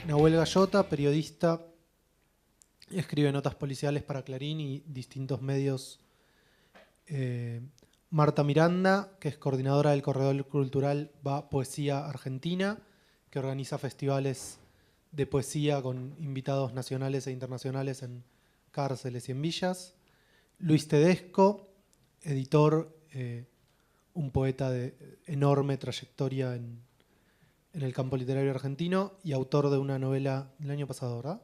Nahuel Gallota, periodista, escribe notas policiales para Clarín y distintos medios. Marta Miranda, que es coordinadora del Corredor Cultural Va Poesía Argentina, que organiza festivales de poesía con invitados nacionales e internacionales en cárceles y en villas. Luis Tedesco, editor, un poeta de enorme trayectoria en el campo literario argentino y autor de una novela del año pasado, ¿verdad?,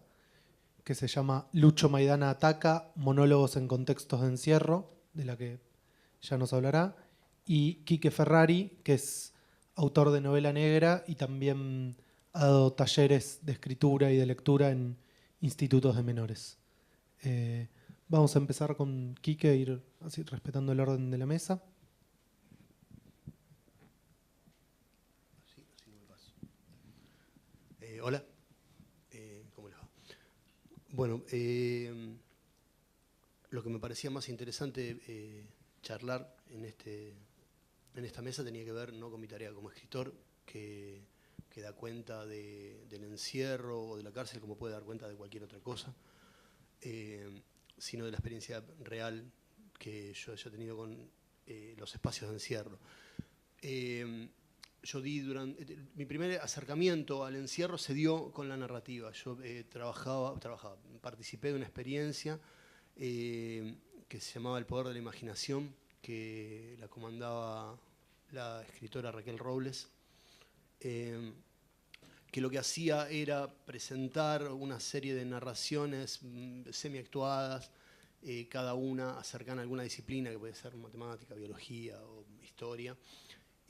que se llama Lucho Maidana Ataca, monólogos en contextos de encierro, de la que ya nos hablará, y Quique Ferrari, que es autor de novela negra y también ha dado talleres de escritura y de lectura en institutos de menores. Vamos a empezar con Quique, ir así respetando el orden de la mesa. Hola, ¿cómo les va? Bueno, lo que me parecía más interesante charlar en esta mesa tenía que ver no con mi tarea como escritor, que da cuenta del encierro o de la cárcel como puede dar cuenta de cualquier otra cosa, sino de la experiencia real que yo haya tenido con los espacios de encierro. Yo di mi primer acercamiento al encierro se dio con la narrativa. Yo participé de una experiencia que se llamaba El Poder de la Imaginación, que la comandaba la escritora Raquel Robles, que lo que hacía era presentar una serie de narraciones semiactuadas, cada una cercana a alguna disciplina, que puede ser matemática, biología o historia,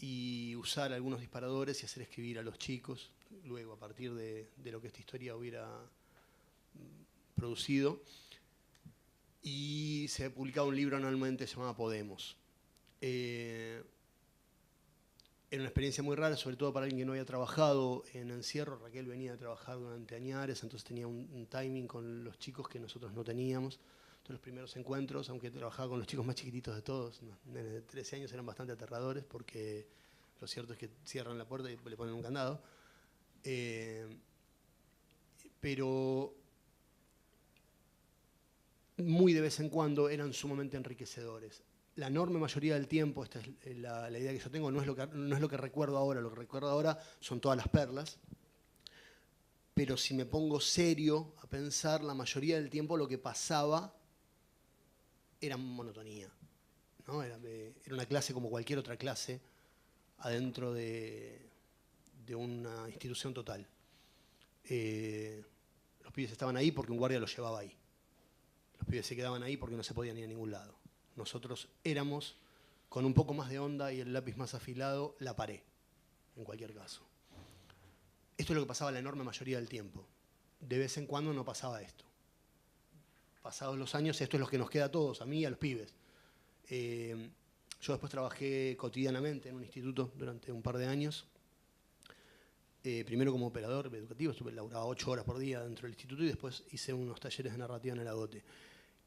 y usar algunos disparadores y hacer escribir a los chicos, luego a partir de lo que esta historia hubiera producido. Y se ha publicado un libro anualmente llamado Podemos. Era una experiencia muy rara, sobre todo para alguien que no había trabajado en encierro. Raquel venía a trabajar durante años, entonces tenía un timing con los chicos que nosotros no teníamos. Entonces los primeros encuentros, aunque trabajaba con los chicos más chiquititos de todos, nenes de 13 años, eran bastante aterradores porque lo cierto es que cierran la puerta y le ponen un candado. Pero muy de vez en cuando eran sumamente enriquecedores. La enorme mayoría del tiempo, esta es la idea que yo tengo, no es lo que recuerdo ahora. Lo que recuerdo ahora son todas las perlas. Pero si me pongo serio a pensar, la mayoría del tiempo lo que pasaba era monotonía, ¿no? Era una clase como cualquier otra clase adentro de una institución total. Los pibes estaban ahí porque un guardia los llevaba ahí. Los pibes se quedaban ahí porque no se podían ir a ningún lado. Nosotros éramos, con un poco más de onda y el lápiz más afilado, la pared, en cualquier caso. Esto es lo que pasaba la enorme mayoría del tiempo. De vez en cuando no pasaba esto. Pasados los años, esto es lo que nos queda a todos, a mí y a los pibes. Yo después trabajé cotidianamente en un instituto durante un par de años. Primero como operador educativo, laburaba 8 horas por día dentro del instituto y después hice unos talleres de narrativa en el Agote.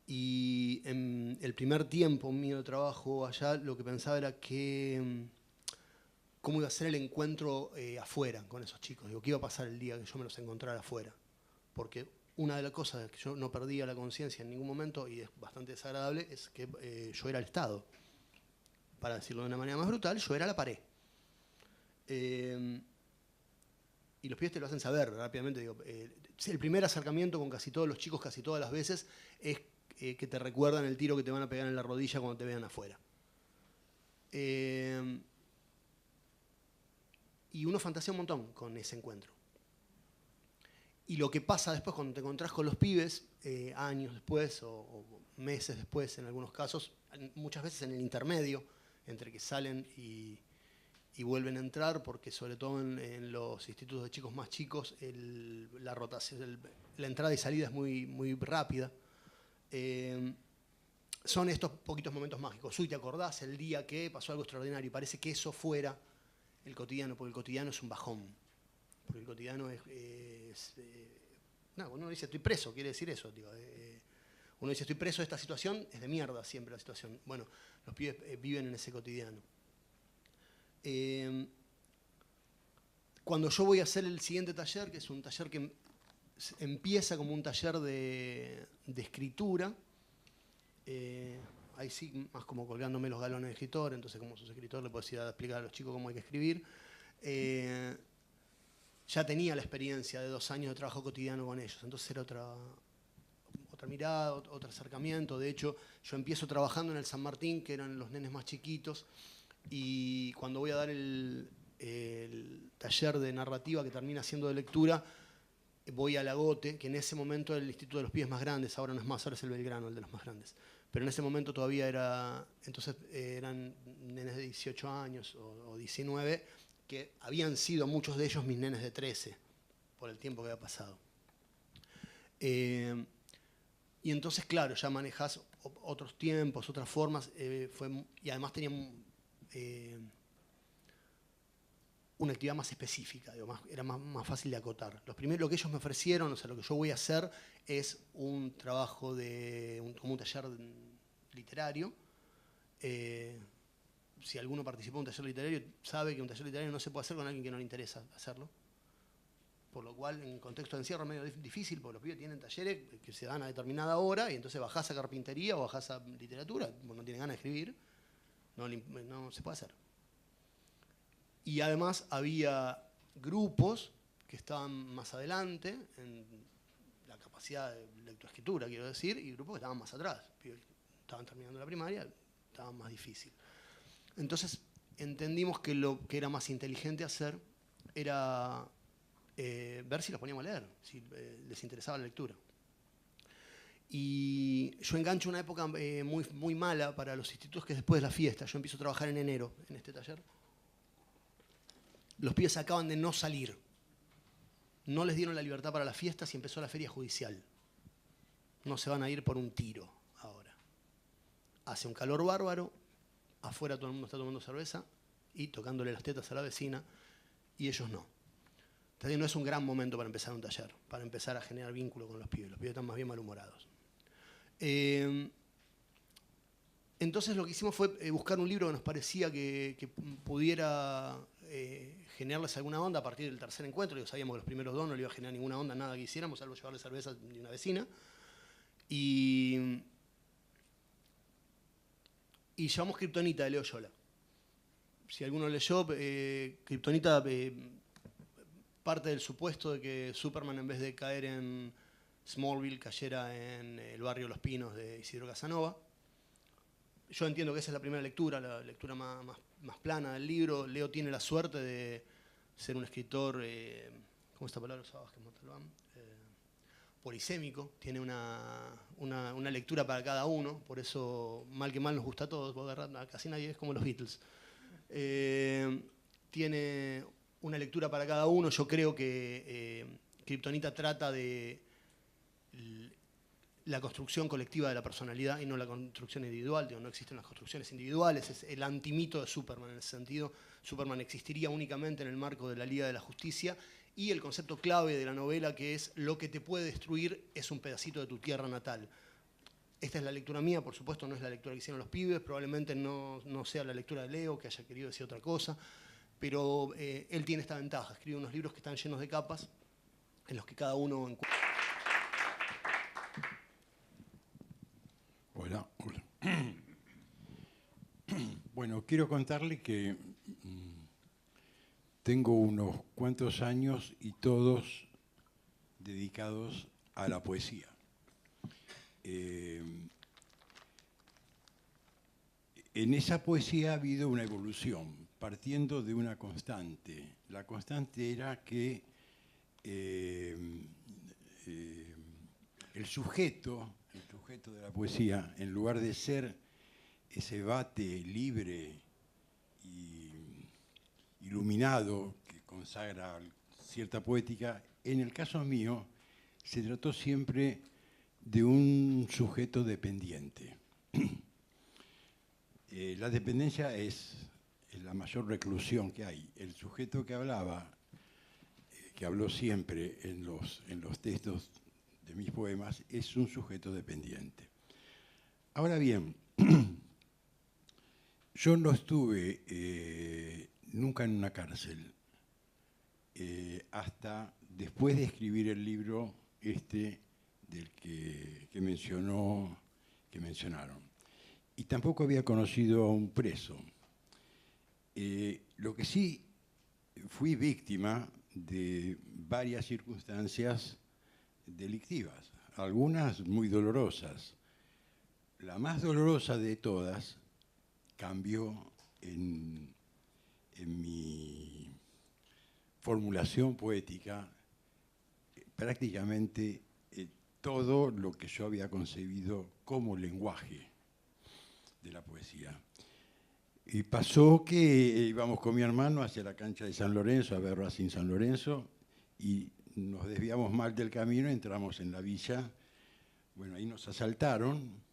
Y en el primer tiempo mío de trabajo allá, lo que pensaba era cómo iba a ser el encuentro afuera con esos chicos. Digo, ¿qué iba a pasar el día que yo me los encontrara afuera? Porque una de las cosas que yo no perdía la conciencia en ningún momento, y es bastante desagradable, es que yo era el Estado. Para decirlo de una manera más brutal, yo era la pared. Y los pibes te lo hacen saber rápidamente. Digo, el primer acercamiento con casi todos los chicos, casi todas las veces, es que te recuerdan el tiro que te van a pegar en la rodilla cuando te vean afuera. Y uno fantasea un montón con ese encuentro. Y lo que pasa después cuando te encontrás con los pibes, años después o meses después en algunos casos, muchas veces en el intermedio, entre que salen y vuelven a entrar, porque sobre todo en los institutos de chicos más chicos, la rotación, la entrada y salida es muy, muy rápida. Son estos poquitos momentos mágicos. Uy, ¿te acordás el día que pasó algo extraordinario? Y parece que eso fuera el cotidiano, porque el cotidiano es un bajón. Porque el cotidiano no, cuando uno dice estoy preso, quiere decir eso. Digo, uno dice estoy preso de esta situación, es de mierda siempre la situación. Bueno, los pibes viven en ese cotidiano. Cuando yo voy a hacer el siguiente taller, que es un taller que empieza como un taller de escritura, ahí sí, más como colgándome los galones de escritor, entonces como sos escritor le puedes ir a explicar a los chicos cómo hay que escribir. Ya tenía la experiencia de 2 años de trabajo cotidiano con ellos, entonces era otra mirada, otro acercamiento. De hecho, yo empiezo trabajando en el San Martín, que eran los nenes más chiquitos, y cuando voy a dar el taller de narrativa que termina siendo de lectura, voy a la Gote, que en ese momento era el Instituto de los Pibes más grandes, ahora no es más, ahora es el Belgrano, el de los más grandes. Pero en ese momento todavía eran nenes de 18 años o 19, que habían sido muchos de ellos mis nenes de 13, por el tiempo que había pasado. Y entonces, claro, ya manejás otros tiempos, otras formas, y además tenían una actividad más específica, digo, era más fácil de acotar. Lo que ellos me ofrecieron, o sea, lo que yo voy a hacer es un trabajo como un taller literario. Si alguno participó en un taller literario, sabe que un taller literario no se puede hacer con alguien que no le interesa hacerlo. Por lo cual, en contexto de encierro es medio difícil, porque los pibes tienen talleres que se dan a determinada hora, y entonces bajás a carpintería o bajás a literatura, no tienen ganas de escribir, no se puede hacer. Y además había grupos que estaban más adelante en la capacidad de lectoescritura, quiero decir, y grupos que estaban más atrás. Estaban terminando la primaria, estaban más difícil. Entonces entendimos que lo que era más inteligente hacer era ver si los poníamos a leer, si les interesaba la lectura. Y yo engancho una época muy mala para los institutos, que es después de la fiesta. Yo empiezo a trabajar en enero en este taller. Los pibes acaban de no salir. No les dieron la libertad para las fiestas y empezó la feria judicial. No se van a ir por un tiro ahora. Hace un calor bárbaro, afuera todo el mundo está tomando cerveza y tocándole las tetas a la vecina, y ellos no. Entonces no es un gran momento para empezar un taller, para empezar a generar vínculo con los pibes. Los pibes están más bien malhumorados. Entonces lo que hicimos fue buscar un libro que nos parecía que pudiera generarles alguna onda a partir del tercer encuentro. Digo, sabíamos que los primeros dos no le iba a generar ninguna onda, nada que hiciéramos, salvo llevarle cerveza de una vecina. Y llevamos Kryptonita de Leo Yola. Si alguno leyó, Kryptonita parte del supuesto de que Superman, en vez de caer en Smallville, cayera en el barrio Los Pinos de Isidro Casanova. Yo entiendo que esa es la primera lectura, la lectura más plana del libro. Leo tiene la suerte de ser un escritor, ¿cómo esta palabra usabas? Polisémico, tiene una lectura para cada uno, por eso mal que mal nos gusta a todos, casi nadie es como los Beatles. Tiene una lectura para cada uno. Yo creo que Kryptonita trata de la construcción colectiva de la personalidad y no la construcción individual. No existen las construcciones individuales, es el antimito de Superman en ese sentido. Superman existiría únicamente en el marco de la Liga de la Justicia, y el concepto clave de la novela, que es lo que te puede destruir es un pedacito de tu tierra natal. Esta es la lectura mía, por supuesto no es la lectura que hicieron los pibes, probablemente no sea la lectura de Leo, que haya querido decir otra cosa, pero él tiene esta ventaja, escribe unos libros que están llenos de capas, en los que cada uno encuentra. Hola. Bueno, quiero contarle que tengo unos cuantos años y todos dedicados a la poesía. En esa poesía ha habido una evolución, partiendo de una constante. La constante era que el sujeto de la poesía, en lugar de ser ese vate libre y iluminado que consagra cierta poética, en el caso mío se trató siempre de un sujeto dependiente. La dependencia es la mayor reclusión que hay. El sujeto que hablaba, que habló siempre en los textos de mis poemas, es un sujeto dependiente. Ahora bien, yo no estuve nunca en una cárcel. hasta después de escribir el libro del que mencionaron. Y tampoco había conocido a un preso. Lo que sí fui víctima de varias circunstancias delictivas, algunas muy dolorosas. La más dolorosa de todas cambió en mi formulación poética prácticamente todo lo que yo había concebido como lenguaje de la poesía. Y pasó que íbamos con mi hermano hacia la cancha de San Lorenzo, a ver Racing San Lorenzo, y nos desviamos mal del camino, entramos en la villa. Bueno, ahí nos asaltaron,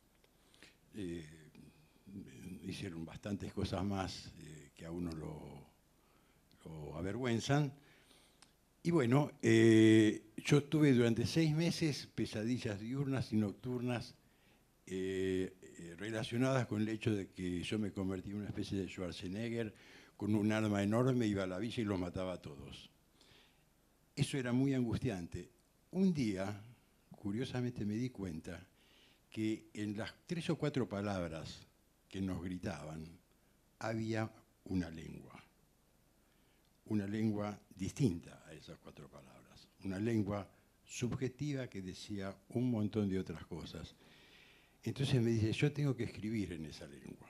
hicieron bastantes cosas más que a uno lo avergüenzan. Y bueno, yo tuve durante 6 meses pesadillas diurnas y nocturnas relacionadas con el hecho de que yo me convertí en una especie de Schwarzenegger con un arma enorme, iba a la villa y los mataba a todos. Eso era muy angustiante. Un día, curiosamente, me di cuenta que en las 3 o 4 palabras que nos gritaban había una lengua distinta a esas 4 palabras, una lengua subjetiva que decía un montón de otras cosas. Entonces me dice, yo tengo que escribir en esa lengua.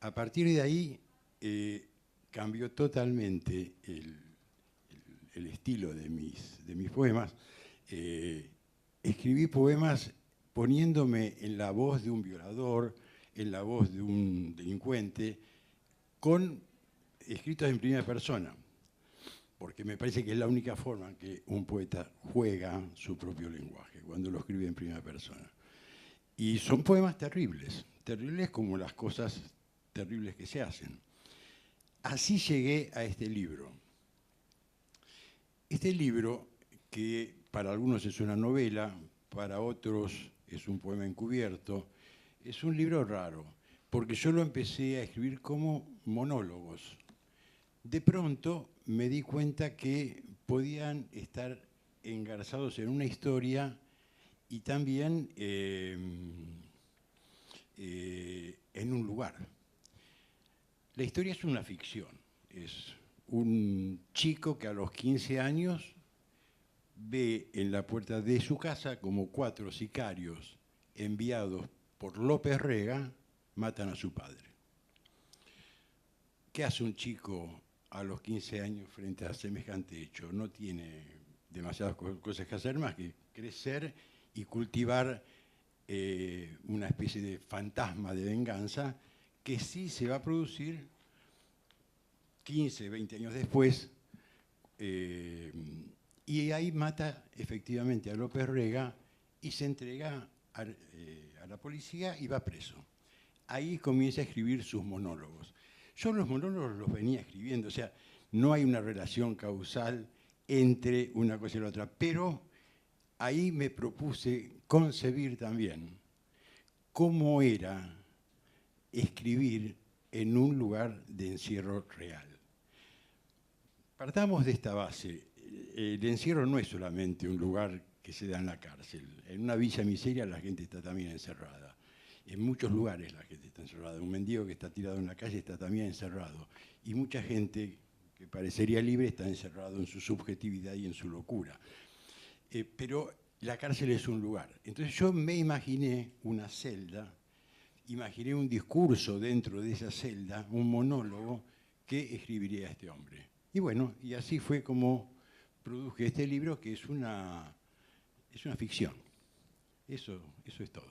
A partir de ahí cambió totalmente el estilo de mis poemas. Escribí poemas poniéndome en la voz de un violador, en la voz de un delincuente, escritos en primera persona, porque me parece que es la única forma en que un poeta juega su propio lenguaje, cuando lo escribe en primera persona. Y son poemas terribles, terribles como las cosas terribles que se hacen. Así llegué a este libro. Este libro, que para algunos es una novela, para otros es un poema encubierto, es un libro raro, porque yo lo empecé a escribir como monólogos. De pronto me di cuenta que podían estar engarzados en una historia y también en un lugar. La historia es una ficción. Es un chico que a los 15 años ve en la puerta de su casa como 4 sicarios enviados por López Rega matan a su padre. ¿Qué hace un chico a los 15 años frente a semejante hecho? No tiene demasiadas cosas que hacer más que crecer y cultivar una especie de fantasma de venganza que sí se va a producir 15, 20 años después, y ahí mata efectivamente a López Rega y se entrega a la policía y va preso. Ahí comienza a escribir sus monólogos. Yo los monólogos los venía escribiendo, o sea, no hay una relación causal entre una cosa y la otra, pero ahí me propuse concebir también cómo era escribir en un lugar de encierro real. Partamos de esta base. El encierro no es solamente un lugar que se da en la cárcel. En una villa miseria la gente está también encerrada. En muchos lugares la gente está encerrada. Un mendigo que está tirado en la calle está también encerrado. Y mucha gente que parecería libre está encerrado en su subjetividad y en su locura. Pero la cárcel es un lugar. Entonces yo me imaginé una celda, imaginé un discurso dentro de esa celda, un monólogo que escribiría este hombre. Y bueno, y así fue como produje este libro, que es una ficción. Eso es todo.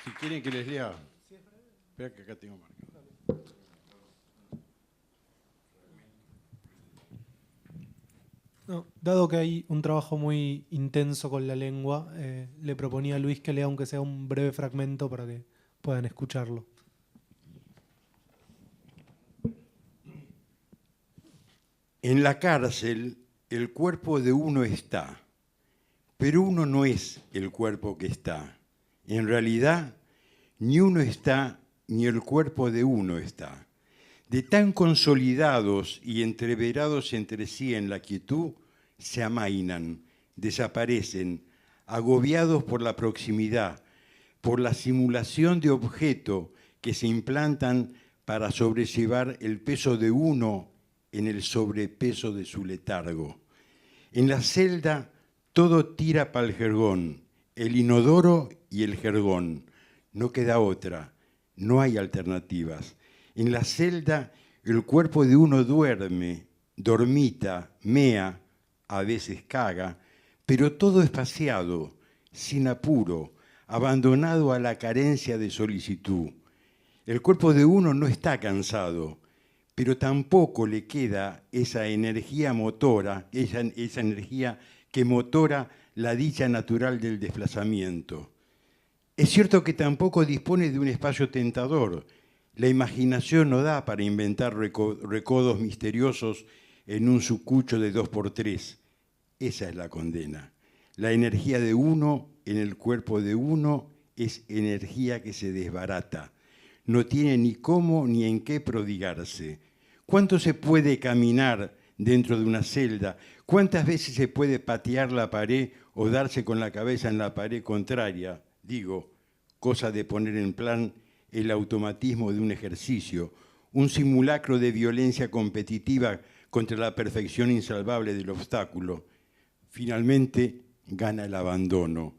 Si quieren que les lea. Espera que acá tengo marcado. No, dado que hay un trabajo muy intenso con la lengua, le proponía a Luis que lea aunque sea un breve fragmento para que puedan escucharlo. En la cárcel el cuerpo de uno está, pero uno no es el cuerpo que está. En realidad, ni uno está ni el cuerpo de uno está. De tan consolidados y entreverados entre sí en la quietud, se amainan, desaparecen, agobiados por la proximidad, por la simulación de objeto que se implantan para sobrellevar el peso de uno en el sobrepeso de su letargo. En la celda todo tira pa'l jergón, el inodoro y el jergón. No queda otra, no hay alternativas. En la celda el cuerpo de uno duerme, dormita, mea, a veces caga, pero todo espaciado, sin apuro, abandonado a la carencia de solicitud. El cuerpo de uno no está cansado, pero tampoco le queda esa energía motora, esa energía que motora la dicha natural del desplazamiento. Es cierto que tampoco dispone de un espacio tentador. La imaginación no da para inventar recodos misteriosos en un sucucho de 2x3. Esa es la condena. La energía de uno en el cuerpo de uno es energía que se desbarata. No tiene ni cómo ni en qué prodigarse. ¿Cuánto se puede caminar dentro de una celda? ¿Cuántas veces se puede patear la pared o darse con la cabeza en la pared contraria? Digo, cosa de poner en plan el automatismo de un ejercicio, un simulacro de violencia competitiva contra la perfección insalvable del obstáculo. Finalmente gana el abandono.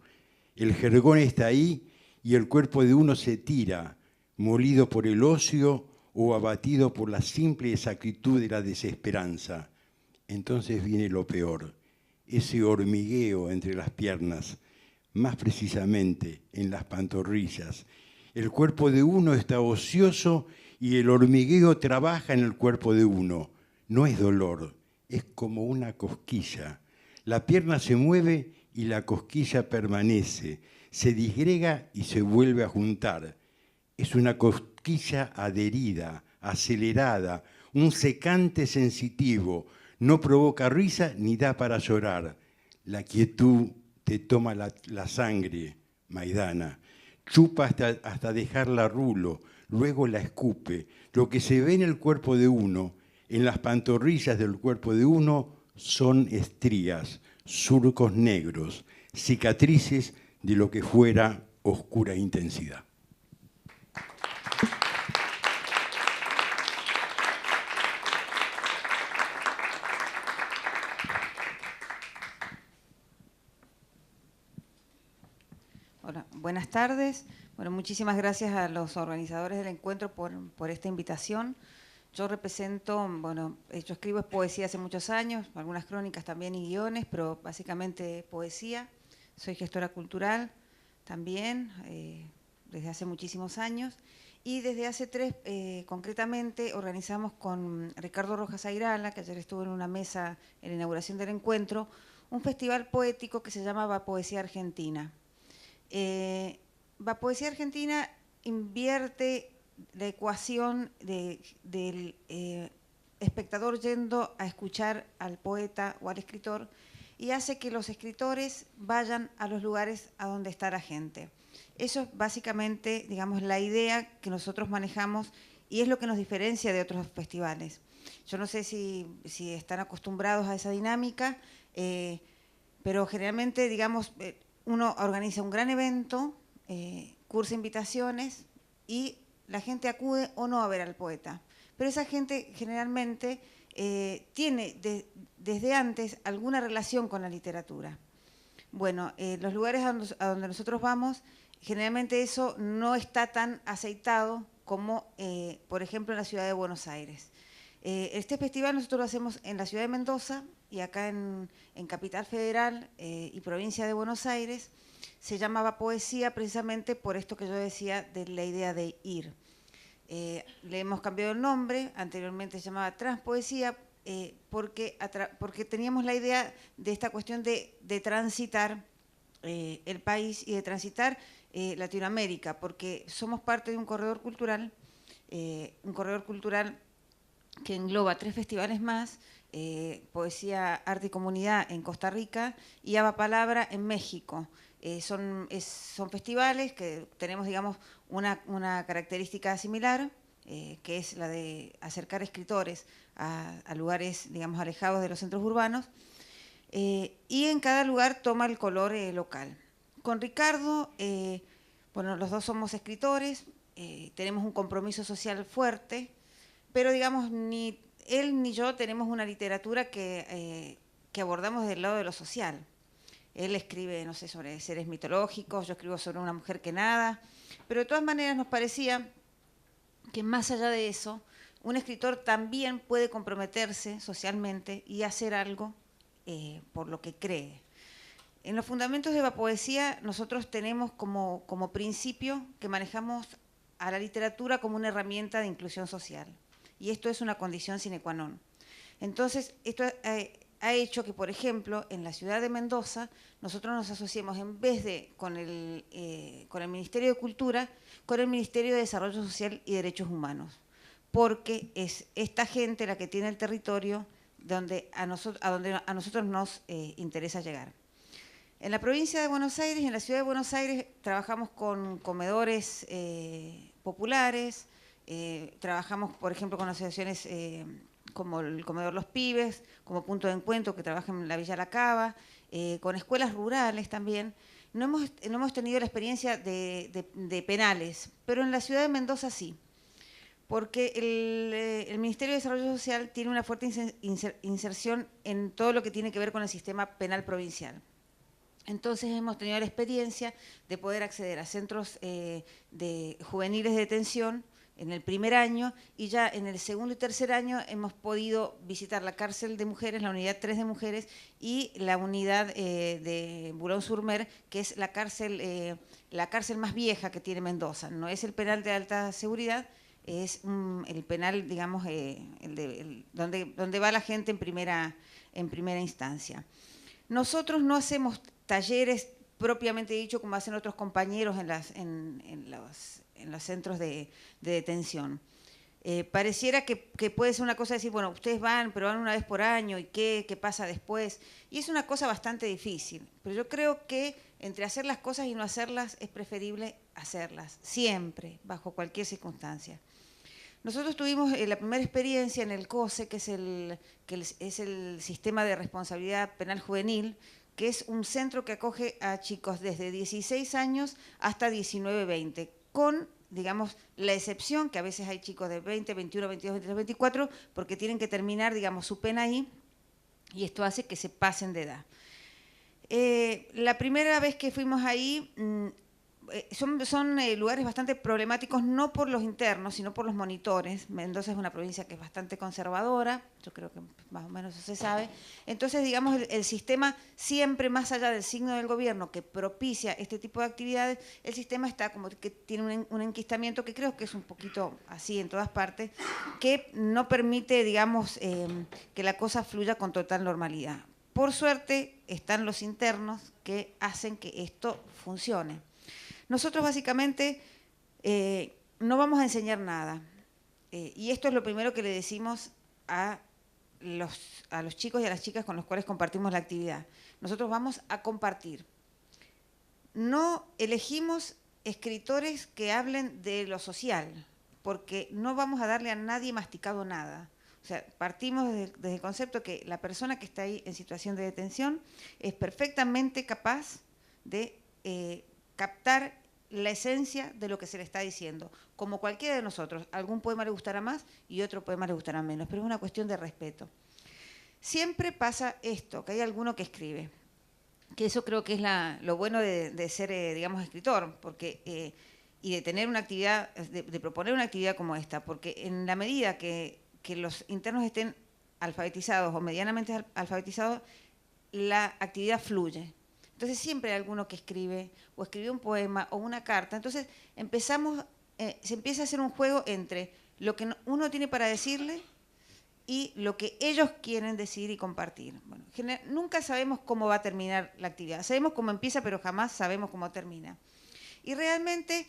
El jergón está ahí y el cuerpo de uno se tira, molido por el ocio o abatido por la simple exactitud de la desesperanza. Entonces viene lo peor, ese hormigueo entre las piernas, más precisamente en las pantorrillas. El cuerpo de uno está ocioso y el hormigueo trabaja en el cuerpo de uno. No es dolor, es como una cosquilla. La pierna se mueve y la cosquilla permanece, se disgrega y se vuelve a juntar. Es una cosquilla adherida, acelerada, un secante sensitivo. No provoca risa ni da para llorar. La quietud te toma la sangre, Maidana. Chupa hasta dejarla rulo, luego la escupe. Lo que se ve en el cuerpo de uno, en las pantorrillas del cuerpo de uno, son estrías, surcos negros, cicatrices de lo que fuera oscura intensidad. Hola, buenas tardes. Bueno, muchísimas gracias a los organizadores del encuentro por esta invitación. Yo represento, bueno, yo escribo poesía hace muchos años, algunas crónicas también y guiones, pero básicamente poesía. Soy gestora cultural también, desde hace muchísimos años. Y desde hace 3, concretamente, organizamos con Ricardo Rojas Airala, que ayer estuvo en una mesa en la inauguración del encuentro, un festival poético que se llama Va Poesía Argentina. Va Poesía Argentina invierte la ecuación del espectador yendo a escuchar al poeta o al escritor y hace que los escritores vayan a los lugares a donde está la gente. Eso es básicamente, digamos, la idea que nosotros manejamos y es lo que nos diferencia de otros festivales. Yo no sé si están acostumbrados a esa dinámica, pero generalmente, digamos, uno organiza un gran evento, cursa invitaciones y la gente acude o no a ver al poeta. Pero esa gente generalmente tiene desde antes alguna relación con la literatura. Bueno, los lugares a donde nosotros vamos, generalmente eso no está tan aceitado como, por ejemplo, en la ciudad de Buenos Aires. Este festival nosotros lo hacemos en la ciudad de Mendoza y acá en Capital Federal y provincia de Buenos Aires. Se llamaba Poesía precisamente por esto que yo decía de la idea de ir. Le hemos cambiado el nombre, anteriormente se llamaba Transpoesía, porque teníamos la idea de esta cuestión de transitar el país y de transitar Latinoamérica, porque somos parte de un corredor cultural que engloba 3 festivales más, Poesía, Arte y Comunidad en Costa Rica y Aba Palabra en México. Son festivales que tenemos, digamos, una característica similar, que es la de acercar escritores a lugares, digamos, alejados de los centros urbanos, y en cada lugar toma el color local. Con Ricardo, bueno, los dos somos escritores, tenemos un compromiso social fuerte, pero digamos, ni él ni yo tenemos una literatura que abordamos del lado de lo social. Él escribe, no sé, sobre seres mitológicos, yo escribo sobre una mujer que nada, pero de todas maneras nos parecía que más allá de eso, un escritor también puede comprometerse socialmente y hacer algo por lo que cree. En los fundamentos de la poesía nosotros tenemos como principio que manejamos a la literatura como una herramienta de inclusión social, y esto es una condición sine qua non. Entonces, esto ha hecho que, por ejemplo, en la ciudad de Mendoza, nosotros nos asociemos, en vez de con el Ministerio de Cultura, con el Ministerio de Desarrollo Social y Derechos Humanos, porque es esta gente la que tiene el territorio donde a nosotros nos interesa llegar. En la provincia de Buenos Aires y en la ciudad de Buenos Aires trabajamos con comedores populares, trabajamos, por ejemplo, con asociaciones como el Comedor Los Pibes, como punto de encuentro que trabaja en la Villa La Cava, con escuelas rurales también. No hemos tenido la experiencia de penales, pero en la ciudad de Mendoza sí, porque el Ministerio de Desarrollo Social tiene una fuerte inserción en todo lo que tiene que ver con el sistema penal provincial. Entonces hemos tenido la experiencia de poder acceder a centros de juveniles de detención en el primer año, y ya en el segundo y tercer año hemos podido visitar la cárcel de mujeres, la unidad 3 de mujeres, y la unidad de Boulogne-sur-Mer, que es la cárcel más vieja que tiene Mendoza. No es el penal de alta seguridad, es el penal, digamos, donde va la gente en primera instancia. Nosotros no hacemos talleres propiamente dicho como hacen otros compañeros en los centros de detención. Pareciera que puede ser una cosa de decir, bueno, ustedes pero van una vez por año, ¿y qué pasa después? Y es una cosa bastante difícil, pero yo creo que entre hacer las cosas y no hacerlas es preferible hacerlas, siempre, bajo cualquier circunstancia. Nosotros tuvimos la primera experiencia en el COSE, que es el Sistema de Responsabilidad Penal Juvenil, que es un centro que acoge a chicos desde 16 años hasta 19, 20, con, digamos, la excepción que a veces hay chicos de 20, 21, 22, 23, 24, porque tienen que terminar, digamos, su pena ahí, y esto hace que se pasen de edad. La primera vez que fuimos ahí, son lugares bastante problemáticos, no por los internos, sino por los monitores. Mendoza es una provincia que es bastante conservadora, yo creo que más o menos eso se sabe. Entonces, digamos, el sistema siempre, más allá del signo del gobierno que propicia este tipo de actividades, el sistema está como que tiene un enquistamiento que creo que es un poquito así en todas partes, que no permite, digamos, que la cosa fluya con total normalidad. Por suerte, están los internos que hacen que esto funcione. Nosotros básicamente no vamos a enseñar nada, y esto es lo primero que le decimos a los chicos y a las chicas con los cuales compartimos la actividad. Nosotros vamos a compartir. No elegimos escritores que hablen de lo social, porque no vamos a darle a nadie masticado nada. O sea, partimos desde el concepto que la persona que está ahí en situación de detención es perfectamente capaz de captar la esencia de lo que se le está diciendo. Como cualquiera de nosotros, algún poema le gustará más y otro poema le gustará menos, pero es una cuestión de respeto. Siempre pasa esto, que hay alguno que escribe, que eso creo que es lo bueno de ser, digamos, escritor, porque, y de tener una actividad, de proponer una actividad como esta, porque en la medida que los internos estén alfabetizados o medianamente alfabetizados, la actividad fluye. Entonces siempre hay alguno que escribe, o escribe un poema, o una carta. Entonces se empieza a hacer un juego entre lo que uno tiene para decirle y lo que ellos quieren decir y compartir. Bueno, nunca sabemos cómo va a terminar la actividad. Sabemos cómo empieza, pero jamás sabemos cómo termina. Y realmente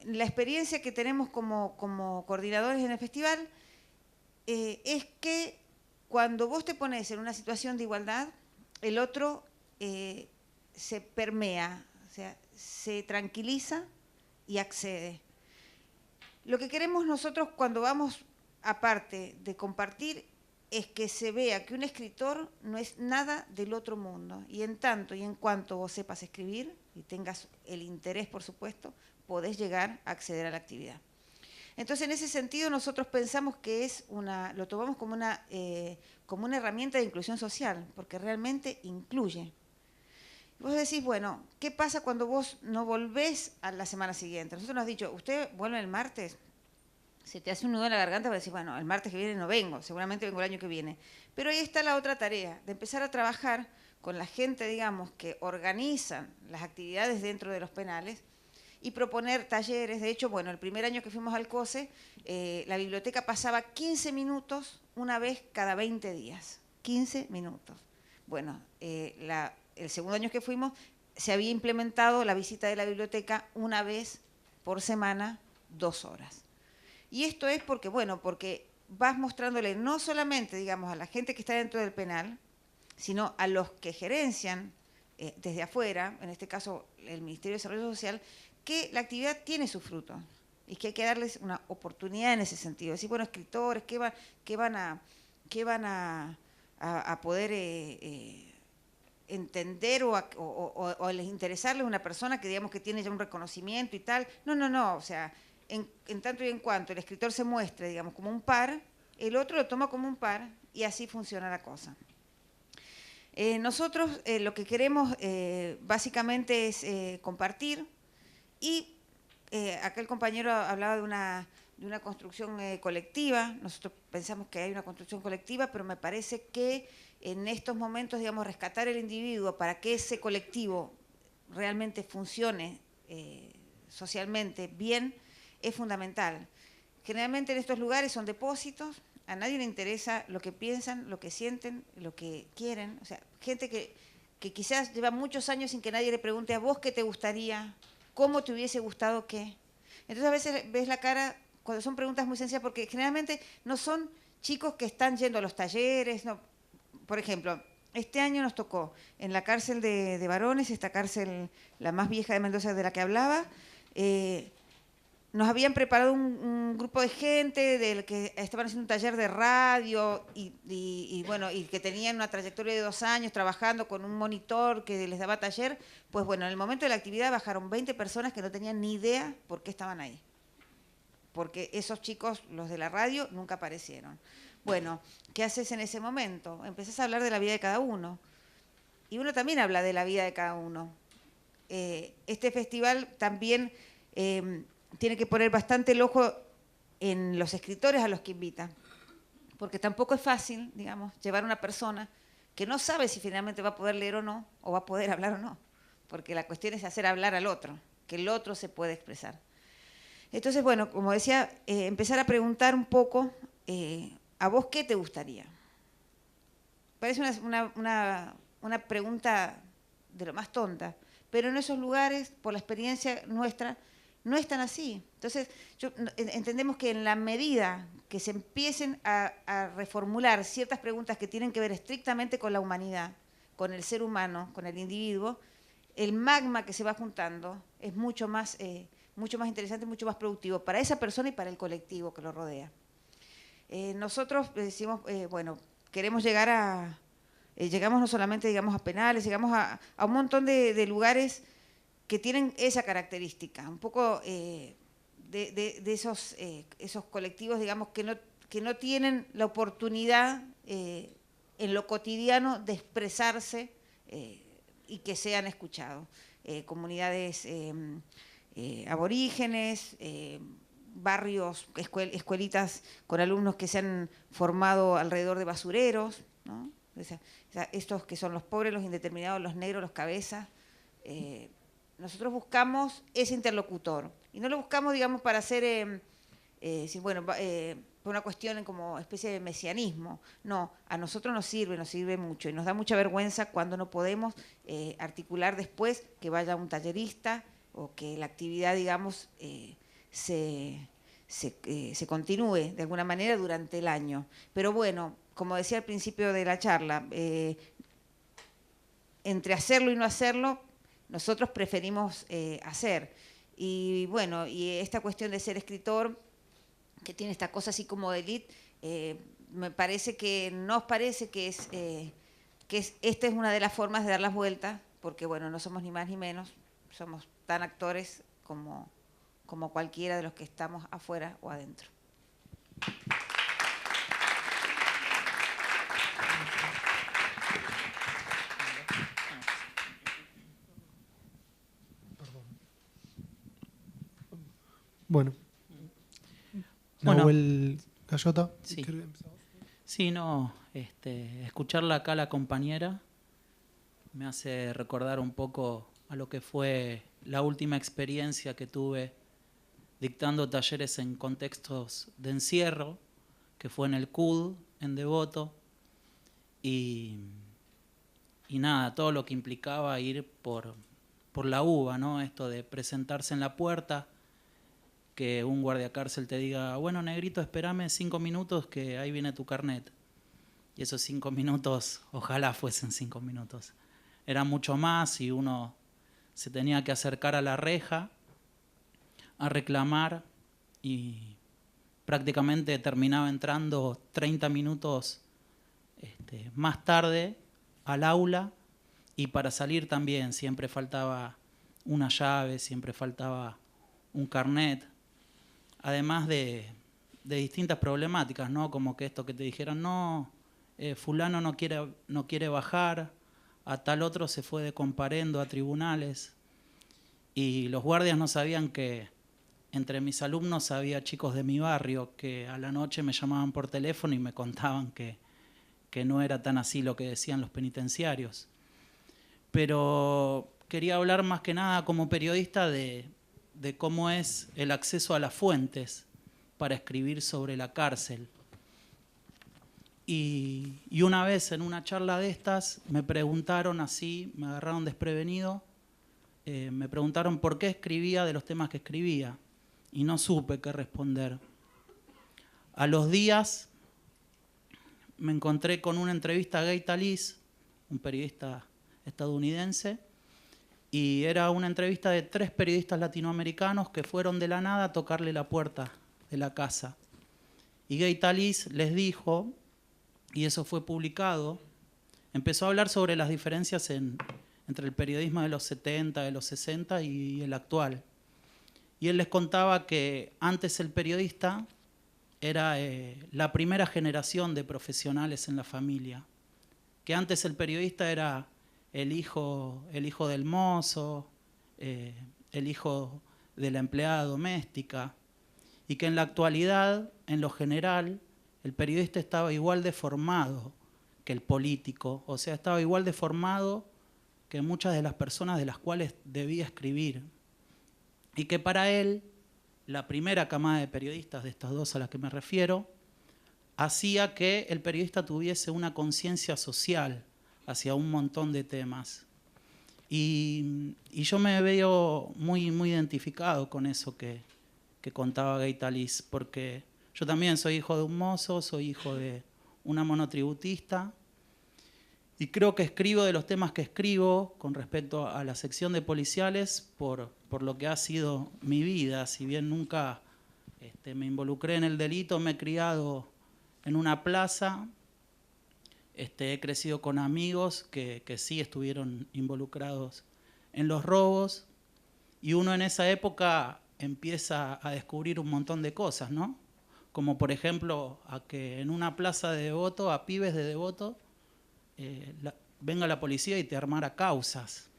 la experiencia que tenemos como coordinadores en el festival es que cuando vos te pones en una situación de igualdad, el otro se permea, o sea, se tranquiliza y accede. Lo que queremos nosotros cuando vamos, aparte de compartir, es que se vea que un escritor no es nada del otro mundo. Y en tanto y en cuanto vos sepas escribir y tengas el interés, por supuesto, podés llegar a acceder a la actividad. Entonces, en ese sentido, nosotros pensamos que lo tomamos como una herramienta de inclusión social, porque realmente incluye. Vos decís, bueno, ¿qué pasa cuando vos no volvés a la semana siguiente? Nosotros nos has dicho, ¿usted vuelve el martes? Se te hace un nudo en la garganta para decir, bueno, el martes que viene no vengo, seguramente vengo el año que viene. Pero ahí está la otra tarea, de empezar a trabajar con la gente, digamos, que organizan las actividades dentro de los penales y proponer talleres. De hecho, bueno, el primer año que fuimos al COSE, la biblioteca pasaba 15 minutos una vez cada 20 días. 15 minutos. Bueno, el segundo año que fuimos, se había implementado la visita de la biblioteca una vez por semana, 2 horas. Y esto es porque, bueno, porque vas mostrándole no solamente, digamos, a la gente que está dentro del penal, sino a los que gerencian desde afuera, en este caso el Ministerio de Desarrollo Social, que la actividad tiene su fruto y que hay que darles una oportunidad en ese sentido. Decir, bueno, escritores, ¿qué van a poder entender o les interesarles una persona que digamos que tiene ya un reconocimiento y tal? No, o sea, en tanto y en cuanto el escritor se muestre, digamos, como un par, el otro lo toma como un par y así funciona la cosa. Nosotros lo que queremos básicamente es compartir y acá el compañero hablaba de una construcción colectiva. Nosotros pensamos que hay una construcción colectiva, pero me parece que en estos momentos, digamos, rescatar el individuo para que ese colectivo realmente funcione socialmente bien es fundamental. Generalmente en estos lugares son depósitos, a nadie le interesa lo que piensan, lo que sienten, lo que quieren. O sea, gente que quizás lleva muchos años sin que nadie le pregunte a vos qué te gustaría, cómo te hubiese gustado qué. Entonces a veces ves la cara cuando son preguntas muy sencillas, porque generalmente no son chicos que están yendo a los talleres. No. Por ejemplo, este año nos tocó en la cárcel de varones, esta cárcel, la más vieja de Mendoza de la que hablaba, nos habían preparado un grupo de gente del que estaban haciendo un taller de radio y bueno, y que tenían una trayectoria de 2 años trabajando con un monitor que les daba taller. Pues bueno, en el momento de la actividad bajaron 20 personas que no tenían ni idea por qué estaban ahí. Porque esos chicos, los de la radio, nunca aparecieron. Bueno, ¿qué haces en ese momento? Empezás a hablar de la vida de cada uno. Y uno también habla de la vida de cada uno. Este festival también tiene que poner bastante el ojo en los escritores a los que invita, porque tampoco es fácil, digamos, llevar a una persona que no sabe si finalmente va a poder leer o no, o va a poder hablar o no, porque la cuestión es hacer hablar al otro, que el otro se puede expresar. Entonces, bueno, como decía, empezar a preguntar un poco, ¿a vos qué te gustaría? Parece una pregunta de lo más tonta, pero en esos lugares, por la experiencia nuestra, no es tan así. Entonces, entendemos que en la medida que se empiecen a reformular ciertas preguntas que tienen que ver estrictamente con la humanidad, con el ser humano, con el individuo, el magma que se va juntando es mucho más interesante, mucho más productivo para esa persona y para el colectivo que lo rodea. Nosotros decimos, bueno, queremos llegar llegamos no solamente, digamos, a penales, llegamos a un montón de lugares que tienen esa característica, un poco de esos colectivos, digamos, que no tienen la oportunidad en lo cotidiano de expresarse y que sean escuchados. Comunidades aborígenes, barrios, escuelitas con alumnos que se han formado alrededor de basureros, ¿no? O sea, estos que son los pobres, los indeterminados, los negros, los cabezas. Nosotros buscamos ese interlocutor y no lo buscamos, digamos, para hacer, por una cuestión como especie de mesianismo. No, a nosotros nos sirve mucho y nos da mucha vergüenza cuando no podemos articular después que vaya un tallerista o que la actividad, digamos, se continúe de alguna manera durante el año. Pero bueno, como decía al principio de la charla, entre hacerlo y no hacerlo, nosotros preferimos hacer. Y bueno, y esta cuestión de ser escritor, que tiene esta cosa así como de élite, me parece que, nos parece que esta es una de las formas de dar las vueltas, porque bueno, no somos ni más ni menos, somos tan actores como cualquiera de los que estamos afuera o adentro. Bueno. Bueno. Nahuel Gallota. Sí. ¿Querés empezar? Sí, no, escucharla acá a la compañera me hace recordar un poco a lo que fue la última experiencia que tuve dictando talleres en contextos de encierro, que fue en el CUD, en Devoto, y nada, todo lo que implicaba ir por la UBA, ¿no? Esto de presentarse en la puerta, que un guardiacárcel te diga, bueno, negrito, espérame 5 minutos que ahí viene tu carnet. Y esos 5 minutos, ojalá fuesen 5 minutos. Era mucho más y uno se tenía que acercar a la reja a reclamar y prácticamente terminaba entrando 30 minutos más tarde al aula, y para salir también siempre faltaba una llave, siempre faltaba un carnet. Además de distintas problemáticas, ¿no? Como que esto que te dijeran, no, fulano no quiere bajar, a tal otro se fue de comparendo a tribunales. Y los guardias no sabían que entre mis alumnos había chicos de mi barrio que a la noche me llamaban por teléfono y me contaban que no era tan así lo que decían los penitenciarios. Pero quería hablar más que nada como periodista de cómo es el acceso a las fuentes para escribir sobre la cárcel. Y una vez en una charla de estas me preguntaron así, me agarraron desprevenido, me preguntaron por qué escribía de los temas que escribía y no supe qué responder. A los días me encontré con una entrevista a Gay Talis, un periodista estadounidense, y era una entrevista de 3 periodistas latinoamericanos que fueron de la nada a tocarle la puerta de la casa. Y Gay Talis les dijo, y eso fue publicado, empezó a hablar sobre las diferencias entre el periodismo de los 70, de los 60 y el actual. Y él les contaba que antes el periodista era la primera generación de profesionales en la familia, que antes el periodista era el hijo del mozo, el hijo de la empleada doméstica, y que en la actualidad, en lo general, el periodista estaba igual de formado que el político, o sea, estaba igual de formado que muchas de las personas de las cuales debía escribir. Y que para él, la primera camada de periodistas, de estas 2 a las que me refiero, hacía que el periodista tuviese una conciencia social hacia un montón de temas. Y yo me veo muy, muy identificado con eso que contaba Gay Talis, porque yo también soy hijo de un mozo, soy hijo de una monotributista, y creo que escribo de los temas que escribo con respecto a la sección de policiales por lo que ha sido mi vida. Si bien nunca me involucré en el delito, me he criado en una plaza, he crecido con amigos que sí estuvieron involucrados en los robos, y uno en esa época empieza a descubrir un montón de cosas, ¿no? Como por ejemplo a que en una plaza de Devoto, a pibes de Devoto, venga la policía y te armara causas.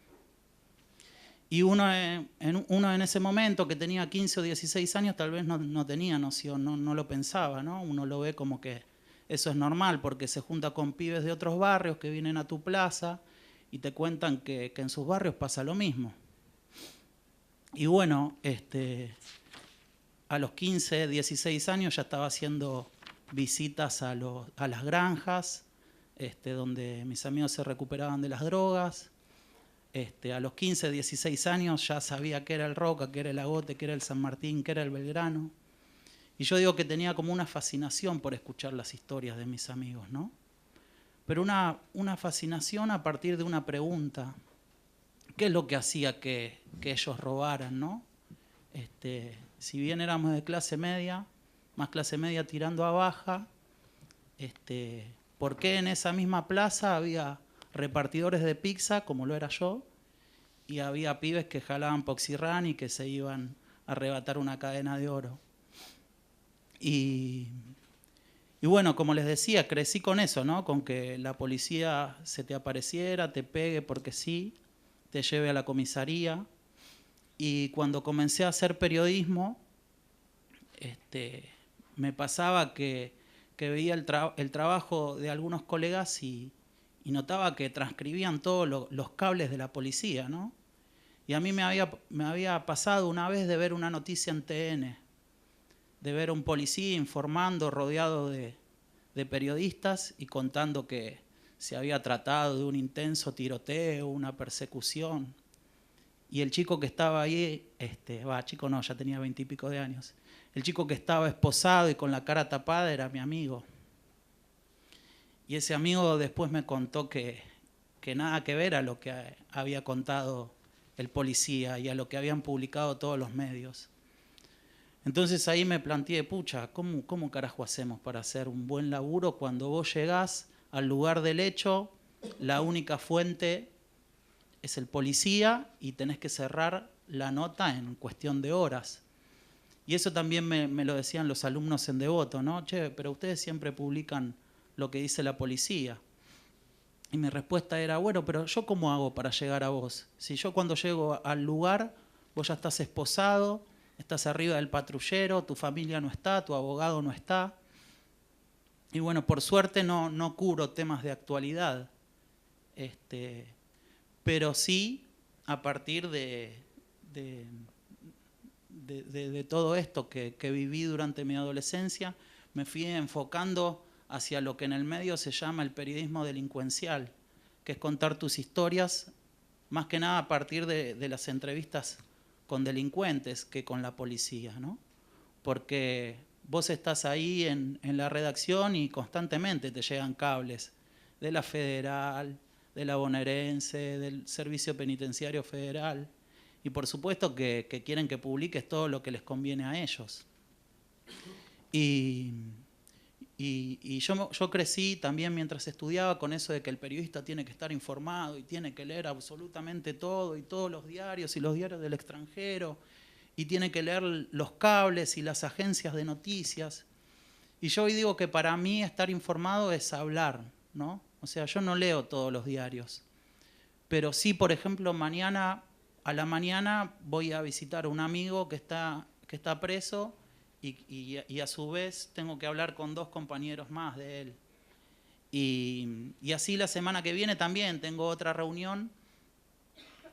Y uno en ese momento, que tenía 15 o 16 años, tal vez no tenía noción, no lo pensaba, ¿no? Uno lo ve como que eso es normal, porque se junta con pibes de otros barrios que vienen a tu plaza y te cuentan que en sus barrios pasa lo mismo. Y bueno, a los 15, 16 años ya estaba haciendo visitas a las granjas, donde mis amigos se recuperaban de las drogas. A los 15, 16 años ya sabía qué era el Roca, qué era el Agote, qué era el San Martín, qué era el Belgrano. Y yo digo que tenía como una fascinación por escuchar las historias de mis amigos, ¿no? Pero una fascinación a partir de una pregunta. ¿Qué es lo que hacía que ellos robaran, no? Si bien éramos de clase media, más clase media tirando a baja, ¿por qué en esa misma plaza había repartidores de pizza, como lo era yo, y había pibes que jalaban Poxirrán y que se iban a arrebatar una cadena de oro? Y bueno, como les decía, crecí con eso, ¿no? Con que la policía se te apareciera, te pegue porque sí, te lleve a la comisaría. Y cuando comencé a hacer periodismo, me pasaba que veía el trabajo de algunos colegas y notaba que transcribían todos los cables de la policía, ¿no? Y a mí me había pasado una vez de ver una noticia en TN, de ver a un policía informando rodeado de periodistas y contando que se había tratado de un intenso tiroteo, una persecución. Y el chico que estaba ahí, chico no, ya tenía 20 y pico de años, el chico que estaba esposado y con la cara tapada era mi amigo. Y ese amigo después me contó que nada que ver a lo que había contado el policía y a lo que habían publicado todos los medios. Entonces ahí me planteé, pucha, ¿cómo carajo hacemos para hacer un buen laburo cuando vos llegás al lugar del hecho, la única fuente es el policía y tenés que cerrar la nota en cuestión de horas? Y eso también me lo decían los alumnos en Devoto, ¿no? Che, pero ustedes siempre publican lo que dice la policía. Y mi respuesta era, bueno, pero ¿yo cómo hago para llegar a vos? Si yo cuando llego al lugar, vos ya estás esposado, estás arriba del patrullero, tu familia no está, tu abogado no está. Y bueno, por suerte no cubro temas de actualidad. Pero sí, a partir de todo esto que viví durante mi adolescencia, me fui enfocando hacia lo que en el medio se llama el periodismo delincuencial, que es contar tus historias, más que nada a partir de las entrevistas con delincuentes que con la policía, ¿no? Porque vos estás ahí en la redacción y constantemente te llegan cables de la Federal, de la Bonaerense, del Servicio Penitenciario Federal, y por supuesto que quieren que publiques todo lo que les conviene a ellos. Y yo crecí también mientras estudiaba con eso de que el periodista tiene que estar informado y tiene que leer absolutamente todo y todos los diarios y los diarios del extranjero y tiene que leer los cables y las agencias de noticias. Y yo hoy digo que para mí estar informado es hablar, ¿no? O sea, yo no leo todos los diarios, pero sí, por ejemplo, a la mañana voy a visitar a un amigo que está preso y a su vez tengo que hablar con 2 compañeros más de él. Y así la semana que viene también tengo otra reunión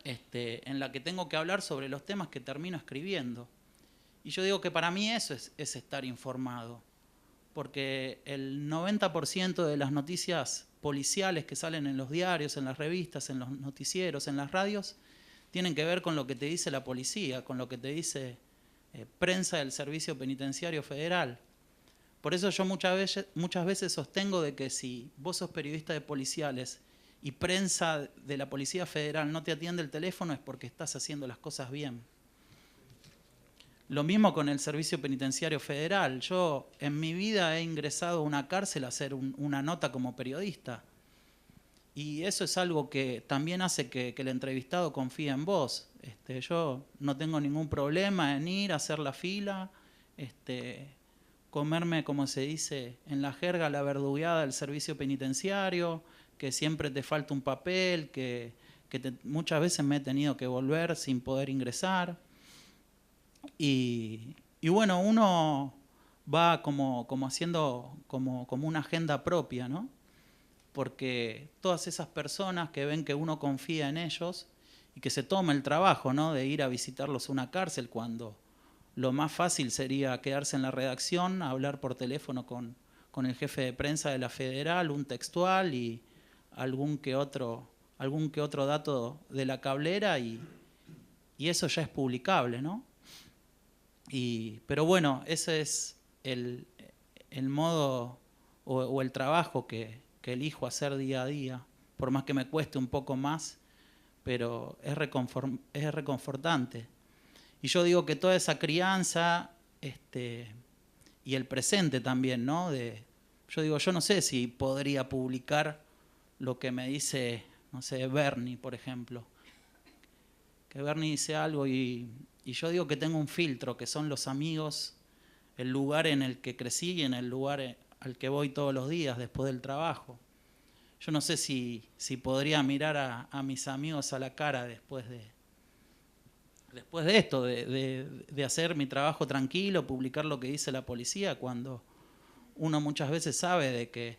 en la que tengo que hablar sobre los temas que termino escribiendo. Y yo digo que para mí eso es estar informado, porque el 90% de las noticias policiales que salen en los diarios, en las revistas, en los noticieros, en las radios, tienen que ver con lo que te dice la policía, con lo que te dice prensa del Servicio Penitenciario Federal. Por eso yo muchas veces sostengo de que si vos sos periodista de policiales y prensa de la Policía Federal no te atiende el teléfono es porque estás haciendo las cosas bien. Lo mismo con el Servicio Penitenciario Federal. Yo en mi vida he ingresado a una cárcel a hacer una nota como periodista. Y eso es algo que también hace que el entrevistado confíe en vos. Yo no tengo ningún problema en ir a hacer la fila, comerme, como se dice en la jerga, la verdugueada del servicio penitenciario, que siempre te falta un papel, que muchas veces me he tenido que volver sin poder ingresar. Y bueno, uno va como haciendo como una agenda propia, ¿no? Porque todas esas personas que ven que uno confía en ellos y que se toma el trabajo, ¿no?, de ir a visitarlos a una cárcel cuando lo más fácil sería quedarse en la redacción, hablar por teléfono con el jefe de prensa de la Federal, un textual y algún que otro dato de la cablera y eso ya es publicable, ¿no? Pero bueno, ese es el modo o el trabajo que elijo hacer día a día, por más que me cueste un poco más, pero es reconfortante. Y yo digo que toda esa crianza y el presente también, ¿no? Yo digo, yo no sé si podría publicar lo que me dice, no sé, Bernie, por ejemplo. Que Bernie dice algo y yo digo que tengo un filtro, que son los amigos, el lugar en el que crecí y en el lugar al que voy todos los días después del trabajo. Yo no sé si podría mirar a mis amigos a la cara después de esto, de hacer mi trabajo tranquilo, publicar lo que dice la policía, cuando uno muchas veces sabe de que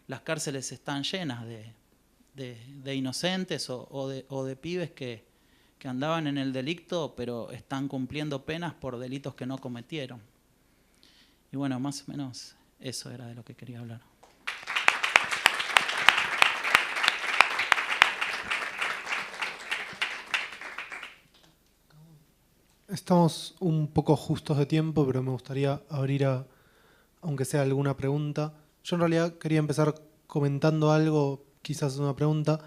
las cárceles están llenas de inocentes o de pibes que andaban en el delicto, pero están cumpliendo penas por delitos que no cometieron. Y bueno, más o menos eso era de lo que quería hablar. Estamos un poco justos de tiempo, pero me gustaría abrir aunque sea alguna pregunta. Yo en realidad quería empezar comentando algo, quizás una pregunta.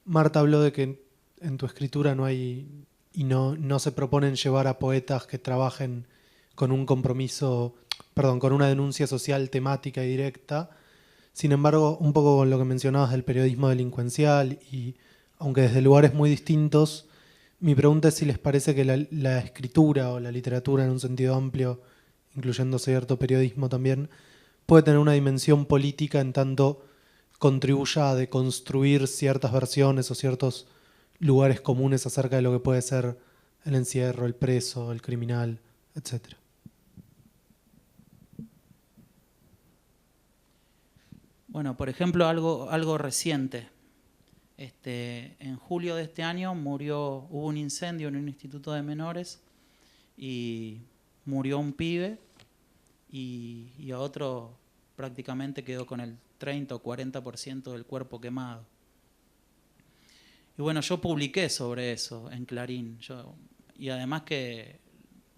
Marta habló de que en tu escritura no hay y no se proponen llevar a poetas que trabajen con un compromiso, con una denuncia social temática y directa. Sin embargo, un poco con lo que mencionabas del periodismo delincuencial, y aunque desde lugares muy distintos, mi pregunta es si les parece que la escritura o la literatura en un sentido amplio, incluyendo cierto periodismo también, puede tener una dimensión política en tanto contribuya a deconstruir ciertas versiones o ciertos lugares comunes acerca de lo que puede ser el encierro, el preso, el criminal, etc. Bueno, por ejemplo, algo reciente. En julio de este año hubo un incendio en un instituto de menores y murió un pibe y a otro prácticamente quedó con el 30 o 40% del cuerpo quemado. Y bueno, yo publiqué sobre eso en Clarín. Y además que,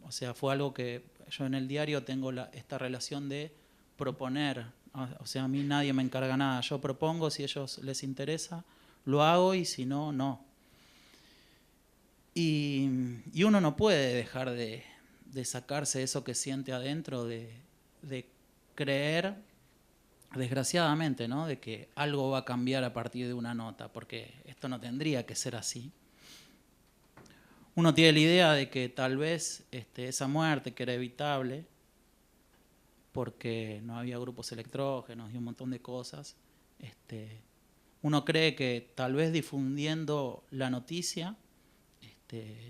o sea, fue algo que yo en el diario tengo esta relación de proponer. O sea, a mí nadie me encarga nada. Yo propongo, si a ellos les interesa, lo hago, y si no, no. Y uno no puede dejar de sacarse eso que siente adentro, de creer, desgraciadamente, ¿no?, de que algo va a cambiar a partir de una nota, porque esto no tendría que ser así. Uno tiene la idea de que tal vez esa muerte, que era evitable, porque no había grupos electrógenos y un montón de cosas, uno cree que tal vez difundiendo la noticia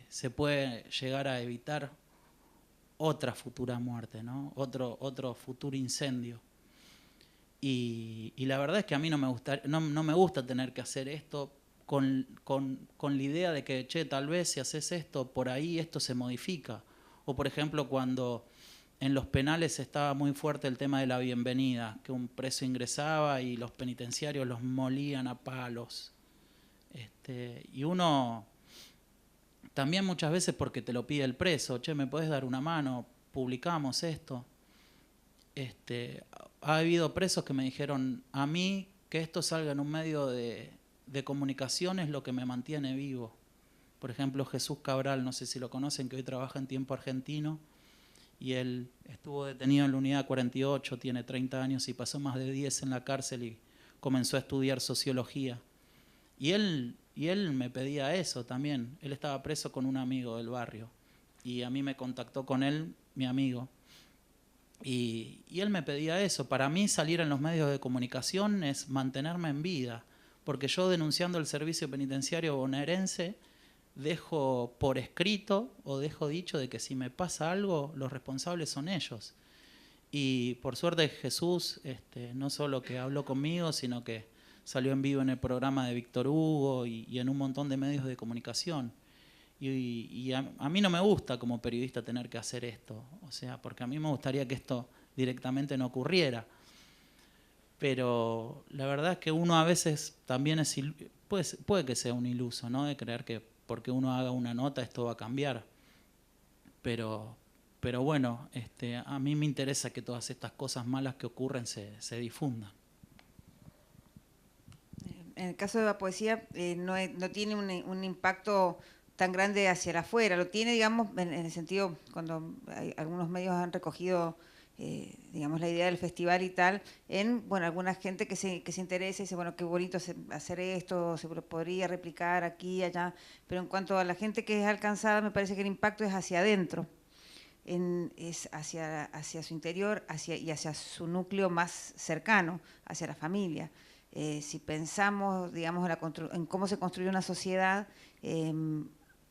se puede llegar a evitar otra futura muerte, ¿no?, otro futuro incendio. Y la verdad es que a mí no me gusta tener que hacer esto con la idea de que, tal vez si haces esto, por ahí esto se modifica. O por ejemplo, cuando en los penales estaba muy fuerte el tema de la bienvenida, que un preso ingresaba y los penitenciarios los molían a palos. Y uno también muchas veces, porque te lo pide el preso, ¿me podés dar una mano? Publicamos esto. Ha habido presos que me dijeron, a mí que esto salga en un medio de comunicación es lo que me mantiene vivo. Por ejemplo, Jesús Cabral, no sé si lo conocen, que hoy trabaja en Tiempo Argentino, y él estuvo detenido en la unidad 48, tiene 30 años y pasó más de 10 en la cárcel y comenzó a estudiar sociología. Y él me pedía eso también. Él estaba preso con un amigo del barrio y a mí me contactó con él, mi amigo. Y él me pedía eso. Para mí salir en los medios de comunicación es mantenerme en vida, porque yo, denunciando el servicio penitenciario bonaerense, dejo por escrito o dejo dicho de que si me pasa algo, los responsables son ellos. Y por suerte Jesús no solo que habló conmigo, sino que salió en vivo en el programa de Víctor Hugo y en un montón de medios de comunicación. Y a mí no me gusta como periodista tener que hacer esto, o sea, porque a mí me gustaría que esto directamente no ocurriera. Pero la verdad es que uno a veces también puede que sea un iluso, ¿no?, de creer que porque uno haga una nota esto va a cambiar. Pero bueno, a mí me interesa que todas estas cosas malas que ocurren se difundan. En el caso de la poesía no tiene un impacto tan grande hacia el afuera. Lo tiene, digamos, en el sentido, cuando algunos medios han recogido, digamos, la idea del festival y tal, en, bueno, alguna gente que se interesa y dice, bueno, qué bonito hacer esto, se podría replicar aquí, allá, pero en cuanto a la gente que es alcanzada, me parece que el impacto es hacia adentro, es hacia su interior y hacia su núcleo más cercano, hacia la familia. Si pensamos, digamos, en cómo se construye una sociedad,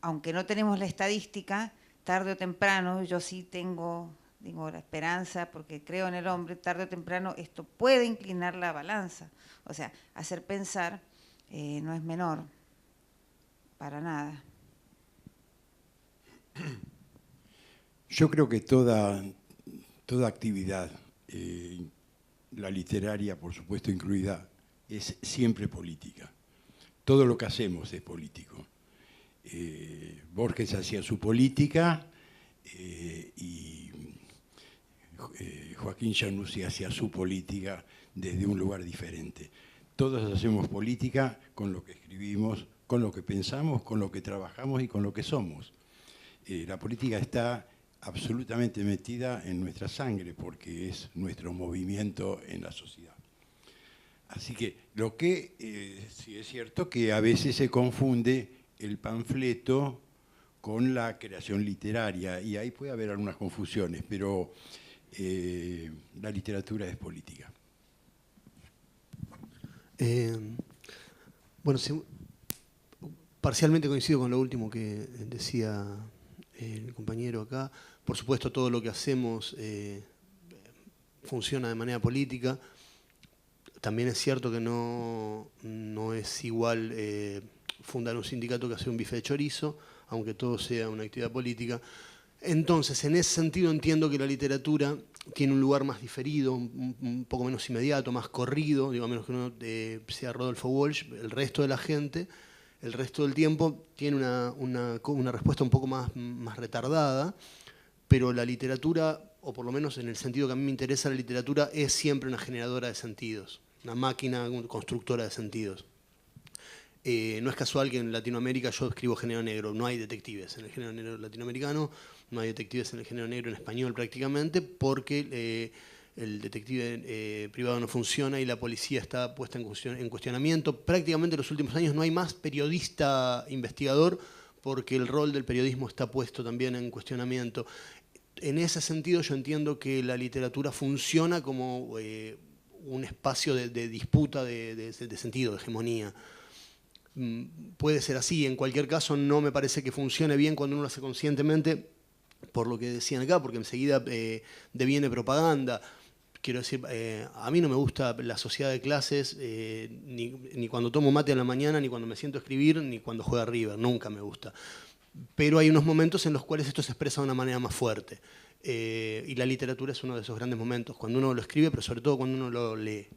aunque no tenemos la estadística, tarde o temprano, yo sí tengo la esperanza, porque creo en el hombre, tarde o temprano esto puede inclinar la balanza. O sea, hacer pensar no es menor, para nada. Yo creo que toda actividad, la literaria por supuesto incluida, es siempre política. Todo lo que hacemos es político. Borges hacía su política y Joaquín Januzzi hacía su política desde un lugar diferente. Todos hacemos política con lo que escribimos, con lo que pensamos, con lo que trabajamos y con lo que somos. La política está absolutamente metida en nuestra sangre porque es nuestro movimiento en la sociedad. Así que lo que sí es cierto que a veces se confunde el panfleto con la creación literaria y ahí puede haber algunas confusiones, pero la literatura es política. Bueno, parcialmente coincido con lo último que decía el compañero acá. Por supuesto, todo lo que hacemos funciona de manera política. También es cierto que no es igual fundar un sindicato que hacer un bife de chorizo, aunque todo sea una actividad política. Entonces, en ese sentido entiendo que la literatura tiene un lugar más diferido, un poco menos inmediato, más corrido, digo, a menos que uno sea Rodolfo Walsh. El resto de la gente, el resto del tiempo, tiene una respuesta un poco más retardada, pero la literatura, o por lo menos en el sentido que a mí me interesa, la literatura es siempre una generadora de sentidos, una máquina constructora de sentidos. No es casual que en Latinoamérica yo escribo género negro, no hay detectives en el género negro latinoamericano, no hay detectives en el género negro en español prácticamente, porque el detective privado no funciona y la policía está puesta en cuestionamiento. Prácticamente en los últimos años no hay más periodista investigador porque el rol del periodismo está puesto también en cuestionamiento. En ese sentido yo entiendo que la literatura funciona como un espacio de disputa de sentido, de hegemonía. Puede ser así, en cualquier caso no me parece que funcione bien cuando uno lo hace conscientemente, por lo que decían acá, porque enseguida deviene propaganda. Quiero decir, a mí no me gusta la sociedad de clases, ni cuando tomo mate a la mañana, ni cuando me siento a escribir, ni cuando juega River, nunca me gusta. Pero hay unos momentos en los cuales esto se expresa de una manera más fuerte. Y la literatura es uno de esos grandes momentos, cuando uno lo escribe, pero sobre todo cuando uno lo lee.